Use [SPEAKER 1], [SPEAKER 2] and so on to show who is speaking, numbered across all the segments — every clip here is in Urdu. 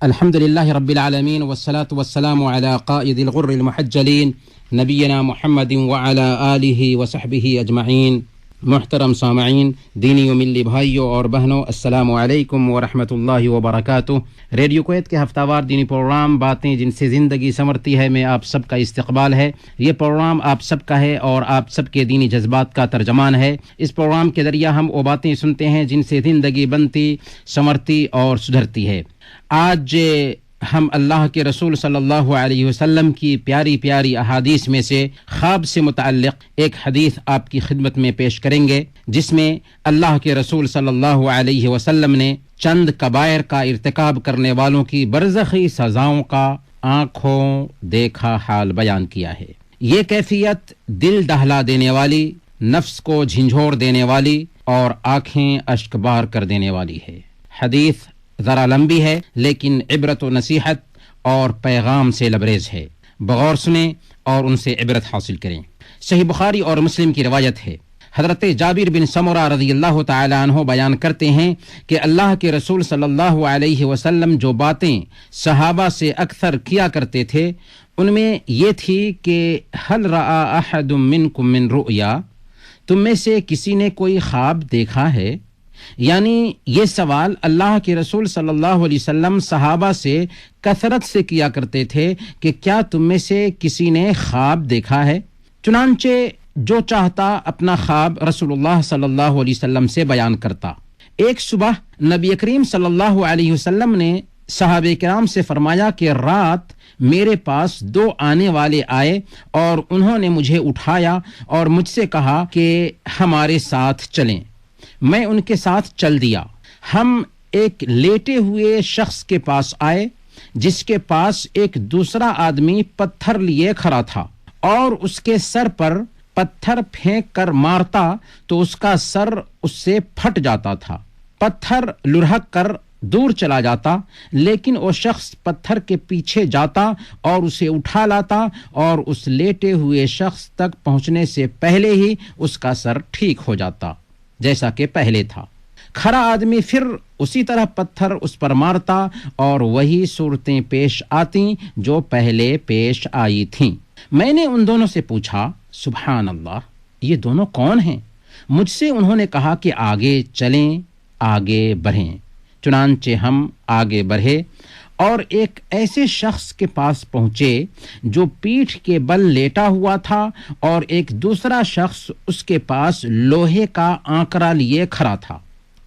[SPEAKER 1] الحمد لله رب العالمين والصلاة والسلام على قائد الغر المحجلين نبينا محمد وعلى آله وصحبه أجمعين. محترم سامعین، دینی و ملی بھائیوں اور بہنوں، السلام علیکم ورحمۃ اللہ وبرکاتہ۔ ریڈیو کویت کے ہفتہ وار دینی پروگرام باتیں جن سے زندگی سنورتی ہے میں آپ سب کا استقبال ہے۔ یہ پروگرام آپ سب کا ہے اور آپ سب کے دینی جذبات کا ترجمان ہے۔ اس پروگرام کے ذریعہ ہم وہ باتیں سنتے ہیں جن سے زندگی بنتی، سنورتی اور سدھرتی ہے۔ آج ہم اللہ کے رسول صلی اللہ علیہ وسلم کی پیاری پیاری احادیث میں سے خواب سے متعلق ایک حدیث آپ کی خدمت میں پیش کریں گے، جس میں اللہ کے رسول صلی اللہ علیہ وسلم نے چند کبائر کا ارتکاب کرنے والوں کی برزخی سزاؤں کا آنکھوں دیکھا حال بیان کیا ہے۔ یہ کیفیت دل دہلا دینے والی، نفس کو جھنجھوڑ دینے والی اور آنکھیں اشک بار کر دینے والی ہے۔ حدیث ذرا لمبی ہے لیکن عبرت و نصیحت اور پیغام سے لبریز ہے۔ بغور سنیں اور ان سے عبرت حاصل کریں۔ صحیح بخاری اور مسلم کی روایت ہے، حضرت جابر بن سمرہ رضی اللہ تعالی عنہ بیان کرتے ہیں کہ اللہ کے رسول صلی اللہ علیہ وسلم جو باتیں صحابہ سے اکثر کیا کرتے تھے ان میں یہ تھی کہ هل رأى احد منکم من رؤیا، تم میں سے کسی نے کوئی خواب دیکھا ہے؟ یعنی یہ سوال اللہ کے رسول صلی اللہ علیہ وسلم صحابہ سے کثرت سے کیا کرتے تھے کہ کیا تم میں سے کسی نے خواب دیکھا ہے؟ چنانچہ جو چاہتا اپنا خواب رسول اللہ صلی اللہ علیہ وسلم سے بیان کرتا۔ ایک صبح نبی کریم صلی اللہ علیہ وسلم نے صحابہ کرام سے فرمایا کہ رات میرے پاس دو آنے والے آئے اور انہوں نے مجھے اٹھایا اور مجھ سے کہا کہ ہمارے ساتھ چلیں۔ میں ان کے ساتھ چل دیا۔ ہم ایک لیٹے ہوئے شخص کے پاس آئے جس کے پاس ایک دوسرا آدمی پتھر لیے کھڑا تھا اور اس کے سر پر پتھر پھینک کر مارتا تو اس کا سر اس سے پھٹ جاتا تھا، پتھر لڑھک کر دور چلا جاتا، لیکن وہ شخص پتھر کے پیچھے جاتا اور اسے اٹھا لاتا اور اس لیٹے ہوئے شخص تک پہنچنے سے پہلے ہی اس کا سر ٹھیک ہو جاتا جیسا کہ پہلے تھا۔ کھڑا آدمی پھر اسی طرح پتھر اس پر مارتا اور وہی صورتیں پیش آتی جو پہلے پیش آئی تھیں۔ میں نے ان دونوں سے پوچھا، سبحان اللہ، یہ دونوں کون ہیں؟ مجھ سے انہوں نے کہا کہ آگے چلیں، آگے بڑھیں۔ چنانچہ ہم آگے بڑھے اور ایک ایسے شخص کے پاس پہنچے جو پیٹھ کے بل لیٹا ہوا تھا اور ایک دوسرا شخص اس کے پاس لوہے کا آنکڑا لیے کھڑا تھا،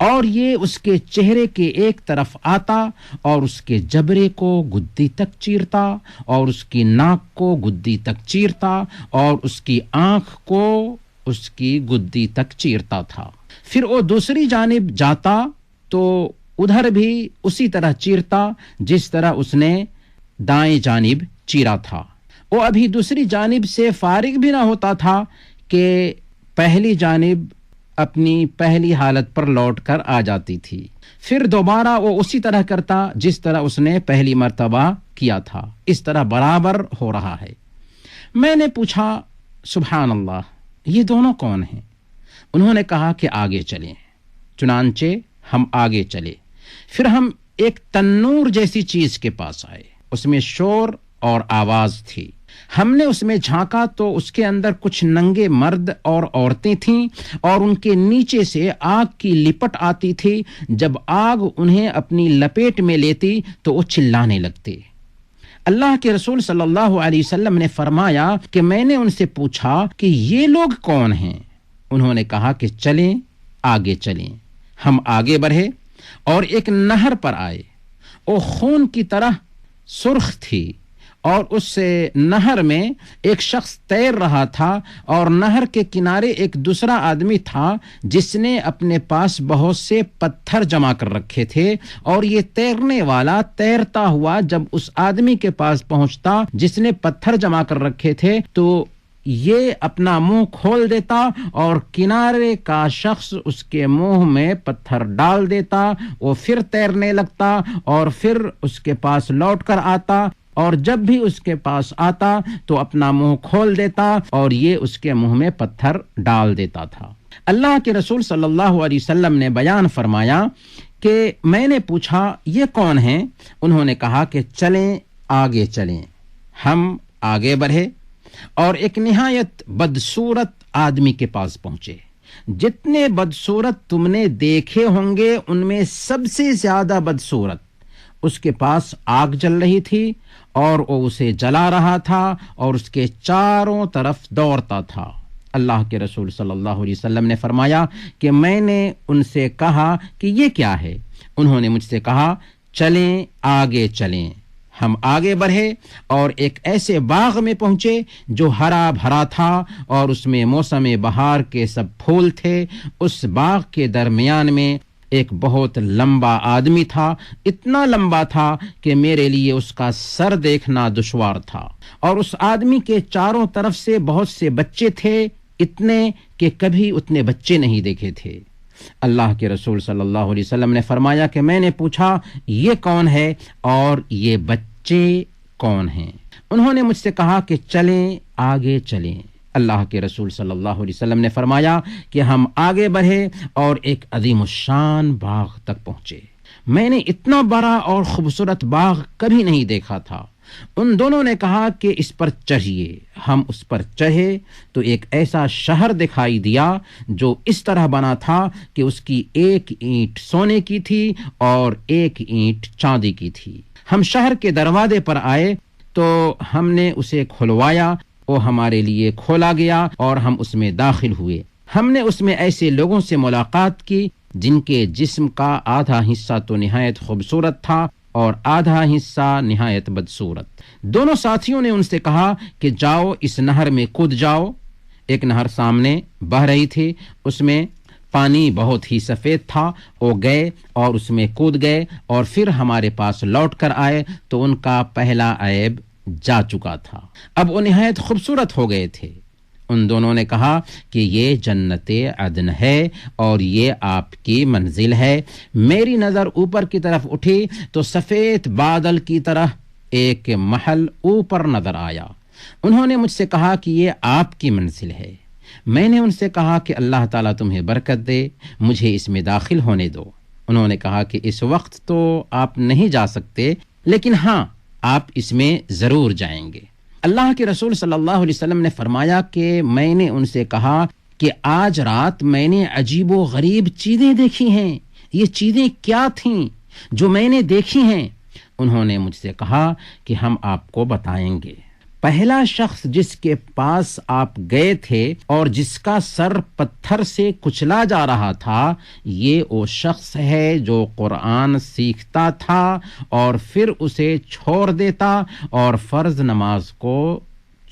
[SPEAKER 1] اور یہ اس کے چہرے کے ایک طرف آتا اور اس کے جبڑے کو گدی تک چیرتا اور اس کی ناک کو گدی تک چیرتا اور اس کی آنکھ کو اس کی گدی تک چیرتا تھا۔ پھر وہ دوسری جانب جاتا تو ادھر بھی اسی طرح چیرتا جس طرح اس نے دائیں جانب چیرا تھا۔ وہ ابھی دوسری جانب سے فارغ بھی نہ ہوتا تھا کہ پہلی جانب اپنی پہلی حالت پر لوٹ کر آ جاتی تھی۔ پھر دوبارہ وہ اسی طرح کرتا جس طرح اس نے پہلی مرتبہ کیا تھا۔ اس طرح برابر ہو رہا ہے۔ میں نے پوچھا، سبحان اللہ، یہ دونوں کون ہیں؟ انہوں نے کہا کہ آگے چلیں۔ چنانچہ ہم آگے چلے۔ پھر ہم ایک تنور جیسی چیز کے پاس آئے، اس میں شور اور آواز تھی۔ ہم نے اس میں جھانکا تو اس کے اندر کچھ ننگے مرد اور عورتیں تھیں اور ان کے نیچے سے آگ کی لپٹ آتی تھی۔ جب آگ انہیں اپنی لپیٹ میں لیتی تو وہ چلانے لگتے۔ اللہ کے رسول صلی اللہ علیہ وسلم نے فرمایا کہ میں نے ان سے پوچھا کہ یہ لوگ کون ہیں؟ انہوں نے کہا کہ چلیں، آگے چلیں۔ ہم آگے بڑھے اور ایک نہر پر آئے۔ وہ خون کی طرح سرخ تھی اور اس نہر میں ایک شخص تیر رہا تھا اور نہر کے کنارے ایک دوسرا آدمی تھا جس نے اپنے پاس بہت سے پتھر جمع کر رکھے تھے، اور یہ تیرنے والا تیرتا ہوا جب اس آدمی کے پاس پہنچتا جس نے پتھر جمع کر رکھے تھے تو یہ اپنا منہ کھول دیتا اور کنارے کا شخص اس کے منہ میں پتھر ڈال دیتا۔ وہ پھر تیرنے لگتا اور پھر اس کے پاس لوٹ کر آتا، اور جب بھی اس کے پاس آتا تو اپنا منہ کھول دیتا اور یہ اس کے منہ میں پتھر ڈال دیتا تھا۔ اللہ کے رسول صلی اللہ علیہ وسلم نے بیان فرمایا کہ میں نے پوچھا یہ کون ہیں؟ انہوں نے کہا کہ چلیں آگے چلیں۔ ہم آگے بڑھے اور ایک نہایت بدصورت آدمی کے پاس پہنچے۔ جتنے بدصورت تم نے دیکھے ہوں گے ان میں سب سے زیادہ بدصورت، اس کے پاس آگ جل رہی تھی اور وہ اسے جلا رہا تھا اور اس کے چاروں طرف دوڑتا تھا۔ اللہ کے رسول صلی اللہ علیہ وسلم نے فرمایا کہ میں نے ان سے کہا کہ یہ کیا ہے؟ انہوں نے مجھ سے کہا چلیں آگے چلیں۔ ہم آگے بڑھے اور ایک ایسے باغ میں پہنچے جو ہرا بھرا تھا اور اس میں موسم بہار کے سب پھول تھے۔ اس باغ کے درمیان میں ایک بہت لمبا آدمی تھا، اتنا لمبا تھا کہ میرے لیے اس کا سر دیکھنا دشوار تھا، اور اس آدمی کے چاروں طرف سے بہت سے بچے تھے، اتنے کہ کبھی اتنے بچے نہیں دیکھے تھے۔ اللہ کے رسول صلی اللہ علیہ وسلم نے فرمایا کہ میں نے پوچھا یہ کون ہے اور یہ بچے کون ہیں؟ انہوں نے مجھ سے کہا کہ چلیں آگے چلیں۔ اللہ کے رسول صلی اللہ علیہ وسلم نے فرمایا کہ ہم آگے بڑھے اور ایک عظیم الشان باغ تک پہنچے۔ میں نے اتنا بڑا اور خوبصورت باغ کبھی نہیں دیکھا تھا۔ ان دونوں نے کہا کہ اس پر چڑھیے۔ ہم اس پر چڑھے تو ایک ایسا شہر دکھائی دیا جو اس طرح بنا تھا کہ اس کی ایک اینٹ سونے کی تھی اور ایک اینٹ چاندی کی تھی۔ ہم شہر کے دروازے پر آئے تو ہم نے اسے کھلوایا، وہ ہمارے لیے کھولا گیا اور ہم اس میں داخل ہوئے۔ ہم نے اس میں ایسے لوگوں سے ملاقات کی جن کے جسم کا آدھا حصہ تو نہایت خوبصورت تھا اور آدھا حصہ نہایت بدصورت۔ دونوں ساتھیوں نے ان سے کہا کہ جاؤ اس نہر میں کود جاؤ۔ ایک نہر سامنے بہہ رہی تھی، اس میں پانی بہت ہی سفید تھا۔ وہ گئے اور اس میں کود گئے اور پھر ہمارے پاس لوٹ کر آئے تو ان کا پہلا عیب جا چکا تھا، اب وہ نہایت خوبصورت ہو گئے تھے۔ ان دونوں نے کہا کہ یہ جنت عدن ہے اور یہ آپ کی منزل ہے۔ میری نظر اوپر کی طرف اٹھی تو سفید بادل کی طرح ایک محل اوپر نظر آیا۔ انہوں نے مجھ سے کہا کہ یہ آپ کی منزل ہے۔ میں نے ان سے کہا کہ اللہ تعالیٰ تمہیں برکت دے، مجھے اس میں داخل ہونے دو۔ انہوں نے کہا کہ اس وقت تو آپ نہیں جا سکتے، لیکن ہاں آپ اس میں ضرور جائیں گے۔ اللہ کے رسول صلی اللہ علیہ وسلم نے فرمایا کہ میں نے ان سے کہا کہ آج رات میں نے عجیب و غریب چیزیں دیکھی ہیں، یہ چیزیں کیا تھیں جو میں نے دیکھی ہیں؟ انہوں نے مجھ سے کہا کہ ہم آپ کو بتائیں گے۔ پہلا شخص جس کے پاس آپ گئے تھے اور جس کا سر پتھر سے کچلا جا رہا تھا، یہ وہ شخص ہے جو قرآن سیکھتا تھا اور پھر اسے چھوڑ دیتا اور فرض نماز کو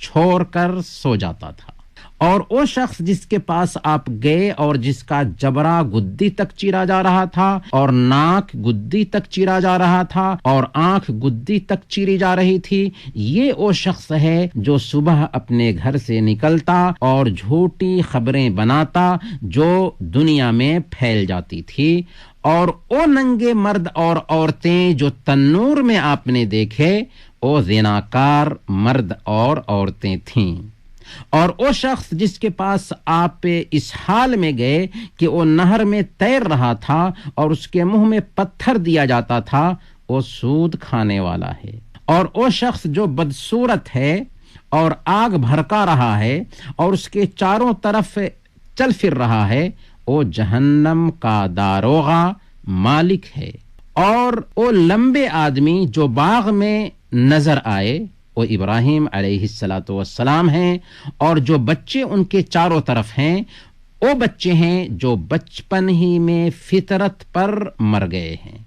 [SPEAKER 1] چھوڑ کر سو جاتا تھا۔ اور وہ شخص جس کے پاس آپ گئے اور جس کا جبڑا گدی تک چیرا جا رہا تھا اور ناک گدی تک چیرا جا رہا تھا اور آنکھ گدی تک چیری جا رہی تھی، یہ وہ شخص ہے جو صبح اپنے گھر سے نکلتا اور جھوٹی خبریں بناتا جو دنیا میں پھیل جاتی تھی، اور وہ ننگے مرد اور عورتیں جو تنور میں آپ نے دیکھے وہ زناکار مرد اور عورتیں تھیں۔ اور وہ شخص جس کے پاس آپ اس حال میں گئے کہ وہ نہر میں تیر رہا تھا اور اس کے منہ میں پتھر دیا جاتا تھا، وہ سود کھانے والا ہے۔ اور وہ شخص جو بدصورت ہے اور آگ بھڑکا رہا ہے اور اس کے چاروں طرف چل پھر رہا ہے، وہ جہنم کا داروغہ مالک ہے۔ اور وہ لمبے آدمی جو باغ میں نظر آئے وہ ابراہیم علیہ السلام ہیں، اور جو بچے ان کے چاروں طرف ہیں وہ بچے ہیں جو بچپن ہی میں فطرت پر مر گئے ہیں۔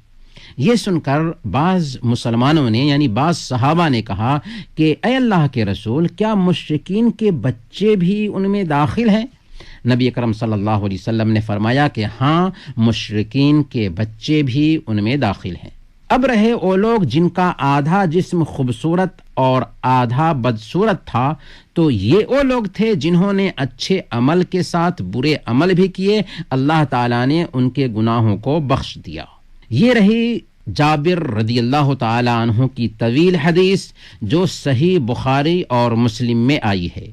[SPEAKER 1] یہ سن کر بعض مسلمانوں نے یعنی بعض صحابہ نے کہا کہ اے اللہ کے رسول، کیا مشرکین کے بچے بھی ان میں داخل ہیں؟ نبی اکرم صلی اللہ علیہ وسلم نے فرمایا کہ ہاں، مشرکین کے بچے بھی ان میں داخل ہیں۔ اب رہے وہ لوگ جن کا آدھا جسم خوبصورت اور آدھا بدصورت تھا، تو یہ وہ لوگ تھے جنہوں نے اچھے عمل کے ساتھ برے عمل بھی کیے، اللہ تعالیٰ نے ان کے گناہوں کو بخش دیا۔ یہ رہی جابر رضی اللہ تعالیٰ عنہ کی طویل حدیث جو صحیح بخاری اور مسلم میں آئی ہے۔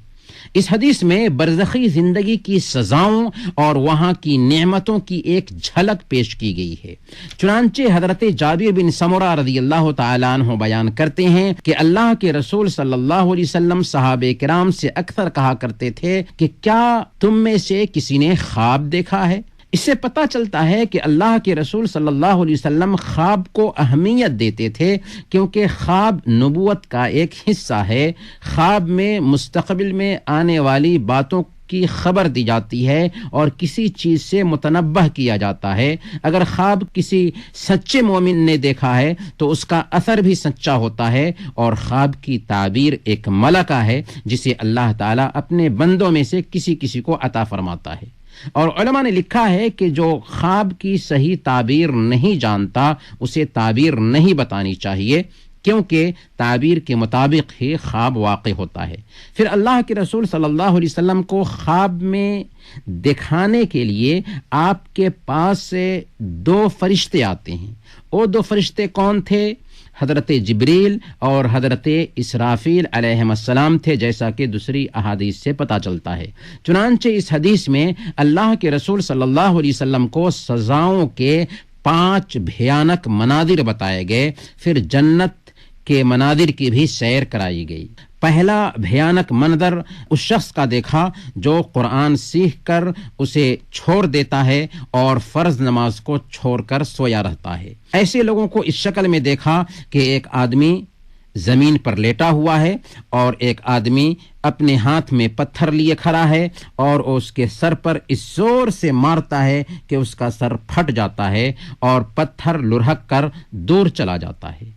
[SPEAKER 1] اس حدیث میں برزخی زندگی کی سزاؤں اور وہاں کی نعمتوں کی ایک جھلک پیش کی گئی ہے۔ چنانچہ حضرت جابر بن سمرہ رضی اللہ تعالیٰ عنہ بیان کرتے ہیں کہ اللہ کے رسول صلی اللہ علیہ وسلم صحابہ کرام سے اکثر کہا کرتے تھے کہ کیا تم میں سے کسی نے خواب دیکھا ہے؟ اس سے پتہ چلتا ہے کہ اللہ کے رسول صلی اللہ علیہ وسلم خواب کو اہمیت دیتے تھے، کیونکہ خواب نبوت کا ایک حصہ ہے۔ خواب میں مستقبل میں آنے والی باتوں کی خبر دی جاتی ہے اور کسی چیز سے متنبہ کیا جاتا ہے۔ اگر خواب کسی سچے مومن نے دیکھا ہے تو اس کا اثر بھی سچا ہوتا ہے، اور خواب کی تعبیر ایک ملکہ ہے جسے اللہ تعالیٰ اپنے بندوں میں سے کسی کو عطا فرماتا ہے۔ اور علماء نے لکھا ہے کہ جو خواب کی صحیح تعبیر نہیں جانتا اسے تعبیر نہیں بتانی چاہیے، کیونکہ تعبیر کے مطابق ہی خواب واقع ہوتا ہے۔ پھر اللہ کے رسول صلی اللہ علیہ وسلم کو خواب میں دکھانے کے لیے آپ کے پاس سے 2 فرشتے آتے ہیں۔ وہ 2 فرشتے کون تھے؟ حضرت جبریل اور حضرت اسرافیل علیہ السلام تھے، جیسا کہ دوسری احادیث سے پتہ چلتا ہے۔ چنانچہ اس حدیث میں اللہ کے رسول صلی اللہ علیہ وسلم کو سزاؤں کے 5 بھیانک مناظر بتائے گئے، پھر جنت کے مناظر کی بھی سیر کرائی گئی۔ پہلا بھیانک منظر اس شخص کا دیکھا جو قرآن سیکھ کر اسے چھوڑ دیتا ہے اور فرض نماز کو چھوڑ کر سویا رہتا ہے۔ ایسے لوگوں کو اس شکل میں دیکھا کہ ایک آدمی زمین پر لیٹا ہوا ہے اور ایک آدمی اپنے ہاتھ میں پتھر لیے کھڑا ہے اور اس کے سر پر اس زور سے مارتا ہے کہ اس کا سر پھٹ جاتا ہے اور پتھر لڑھک کر دور چلا جاتا ہے۔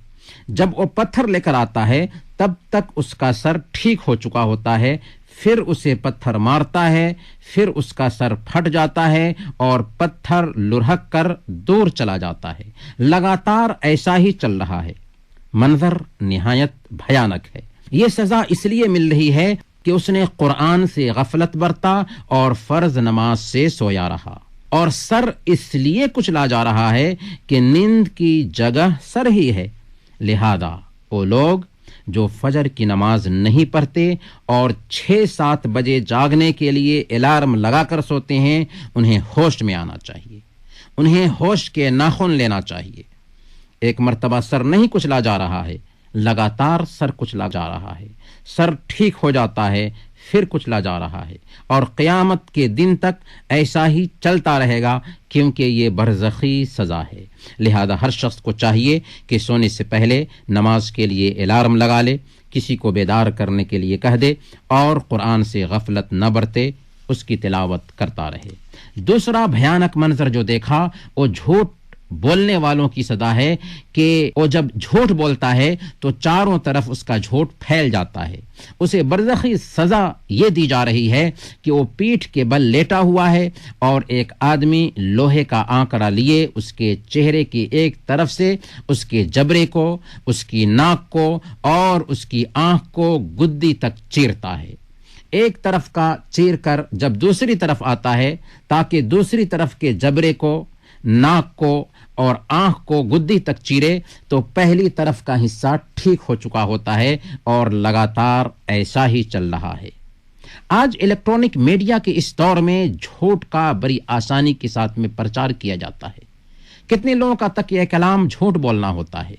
[SPEAKER 1] جب وہ پتھر لے کر آتا ہے تب تک اس کا سر ٹھیک ہو چکا ہوتا ہے، پھر اسے پتھر مارتا ہے، پھر اس کا سر پھٹ جاتا ہے اور پتھر لڑھک کر دور چلا جاتا ہے۔ لگاتار ایسا ہی چل رہا ہے۔ منظر نہایت بھیانک ہے۔ یہ سزا اس لیے مل رہی ہے کہ اس نے قرآن سے غفلت برتا اور فرض نماز سے سویا رہا، اور سر اس لیے کچلا جا رہا ہے کہ نیند کی جگہ سر ہی ہے۔ لہذا وہ لوگ جو فجر کی نماز نہیں پڑھتے اور 6-7 بجے جاگنے کے لیے الارم لگا کر سوتے ہیں، انہیں ہوش میں آنا چاہیے، انہیں ہوش کے ناخن لینا چاہیے۔ ایک مرتبہ سر نہیں کچلا جا رہا ہے، لگاتار سر کچلا جا رہا ہے، سر ٹھیک ہو جاتا ہے، پھر کچلا جا رہا ہے، اور قیامت کے دن تک ایسا ہی چلتا رہے گا، کیونکہ یہ برزخی سزا ہے۔ لہذا ہر شخص کو چاہیے کہ سونے سے پہلے نماز کے لیے الارم لگا لے، کسی کو بیدار کرنے کے لیے کہہ دے، اور قرآن سے غفلت نہ برتے، اس کی تلاوت کرتا رہے۔ دوسرا بھیانک منظر جو دیکھا وہ جھوٹ بولنے والوں کی سزا ہے کہ وہ جب جھوٹ بولتا ہے تو چاروں طرف اس کا جھوٹ پھیل جاتا ہے۔ اسے برزخی سزا یہ دی جا رہی ہے کہ وہ پیٹھ کے بل لیٹا ہوا ہے اور ایک آدمی لوہے کا آنکڑا لیے اس کے چہرے کی ایک طرف سے اس کے جبڑے کو، اس کی ناک کو اور اس کی آنکھ کو گدی تک چیرتا ہے۔ ایک طرف کا چیر کر جب دوسری طرف آتا ہے تاکہ دوسری طرف کے جبڑے کو، ناک کو اور آنکھ کو گدی تک چیرے، تو پہلی طرف کا حصہ ٹھیک ہو چکا ہوتا ہے اور لگاتار ایسا ہی چل رہا ہے۔ آج الیکٹرانک میڈیا کے اس دور میں جھوٹ کا بڑی آسانی کے ساتھ میں پرچار کیا جاتا ہے۔ کتنے لوگوں کا تکیہ کلام جھوٹ بولنا ہوتا ہے،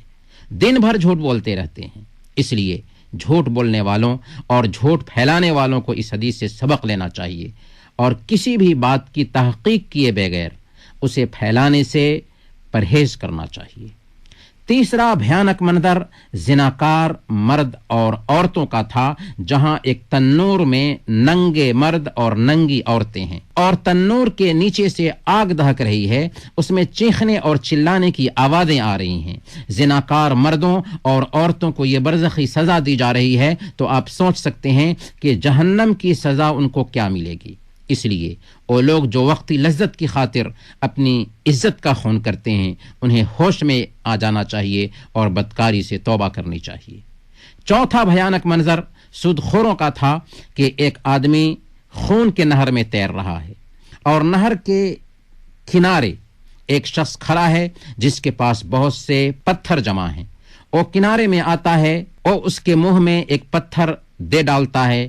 [SPEAKER 1] دن بھر جھوٹ بولتے رہتے ہیں۔ اس لیے جھوٹ بولنے والوں اور جھوٹ پھیلانے والوں کو اس حدیث سے سبق لینا چاہیے اور کسی بھی بات کی تحقیق کیے بغیر اسے پھیلانے سے پرہیز کرنا چاہیے۔ تیسرا بھیانک منظر زناکار مرد اور عورتوں کا تھا، جہاں ایک تنور میں ننگے مرد اور ننگی عورتیں ہیں اور تنور کے نیچے سے آگ دہک رہی ہے، اس میں چیخنے اور چلانے کی آوازیں آ رہی ہیں۔ زناکار مردوں اور عورتوں کو یہ برزخی سزا دی جا رہی ہے، تو آپ سوچ سکتے ہیں کہ جہنم کی سزا ان کو کیا ملے گی۔ اس لیے وہ لوگ جو وقتی لذت کی خاطر اپنی عزت کا خون کرتے ہیں، انہیں ہوش میں آ جانا چاہیے اور بدکاری سے توبہ کرنی چاہیے۔ چوتھا بھیانک منظر سود خوروں کا تھا کہ ایک آدمی خون کے نہر میں تیر رہا ہے اور نہر کے کنارے ایک شخص کھڑا ہے جس کے پاس بہت سے پتھر جمع ہیں۔ وہ کنارے میں آتا ہے اور اس کے منہ میں ایک پتھر دے ڈالتا ہے،